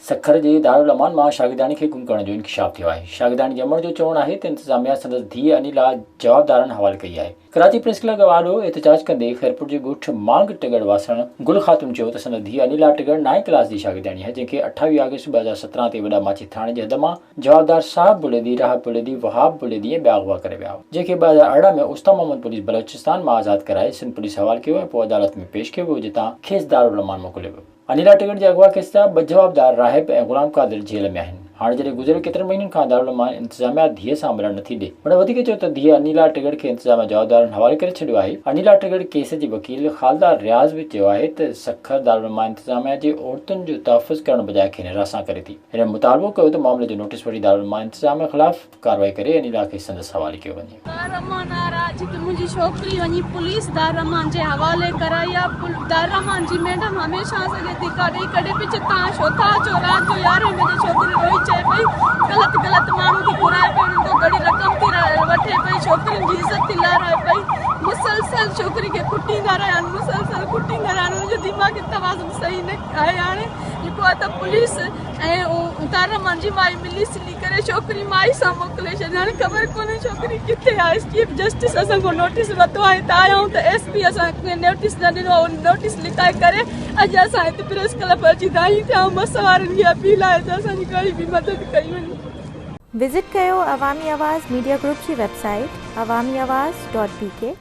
सखर जे दारुल अमान मां शागिर्दाणी खे गुम करण जो इंकशाफ थियो आहे। शागिर्दाणी ॼमण जो चवणु आहे त इंतज़ामिया संदसि धीउ अनिला जवाबदारनि हवाले कई आहे। कराची प्रेस क्लब वारो एहतजाज कंदे खैरपुर जे ॻोठ मांग टिगड़ वासण गुल ख़ातून चयो त संदसि धीउ अनिला टिगड़ 9 क्लास जी शागिर्दाणी आहे, जंहिंखे 28 अगस्त 2017 ते वॾा माची थाणे जे हद मां जवाबदार साहब बुलेदी, राहत बुलेदी, वहाब बुलेदी ऐं ॿिया अगवा करे विया, जंहिंखे 2018 में उस्ता मोहम्मद पुलिस बलोचिस्तान मां आज़ाद कराए सिंध पुलिस हवाले कयो ऐं पोइ अदालत में पेश कयो वियो, जितां खेसि दारुल अमान मोकिलियो वियो। अनिला टिगड़ जे अगवा केस जा 2 जवाबदार राहिब ऐं ग़ुलाम क़ादिर जेल में आहिनि। हाणे जॾहिं गुज़िरियल केतिरनि महीननि खां दारुल अमान इंतज़ामिया धीअ सां मिलण नथी ॾे, पर वधीक चयो त धीअ अनिला टिगड़ खे इंतज़ामिया जवाबदारनि हवाले करे छॾियो आहे। अनिला टिगड़ केस जी वकील ख़ालदा रियाज़ बि चयो आहे त सखर दारुल अमान इंतज़ामिया जे औरतुनि जो तहफ़ुज़ करण बजाए खे निरासा करे थी। हिन मुतालबो कयो त मामले जो नोटिस वठी दारुल अमान इंतज़ामिया ख़िलाफ़ कार्रवाई करे अनिला खे संदसि हवाले कयो वञे। मुंहिंजी छोकिरी वञी पुलिस दारमान जे हवाले कराई आहे। दारमान जी मैडम हमेशह असांखे धिका ॾेई कॾहिं बि तव्हां छो था अचो, राति जो 11 बजे छोकिरी रोई चए पई ग़लति माण्हू थी घुराए पई, उन्हनि खां घणी रक़म थी वठे पई, छोकिरियुनि जी इज़त थी लाराए पई, मुसलसल छोकिरी खे कुटींदा रहिया आहिनि, मुसलसल कुटींदा रहिया आहिनि। उनजो दिमाग़ी तवाज़ुन सही न आहे। हाणे जेको आहे त पुलिस ऐं दारमान जी माई मिली सिली करे छोकिरी माई सां मोकिले छॾी। हाणे ख़बर कोन्हे छोकिरी किथे आहे। चीफ जस्टिस असांखो नोटिस वरितो आहे, हिते आया आहियूं त एसपी असांखे नोटिस न ॾिनो, नोटिस लिकाए करे अॼु असां हिते प्रेस क्लब अची दाई थिया आहियूं। मस वारनि खे अपील आहे त असांजी काई बि मदद कई वञे। विज़िट कयो अवामी आवाज़ मीडिया ग्रुप जी वेबसाइट awamiawaz.pk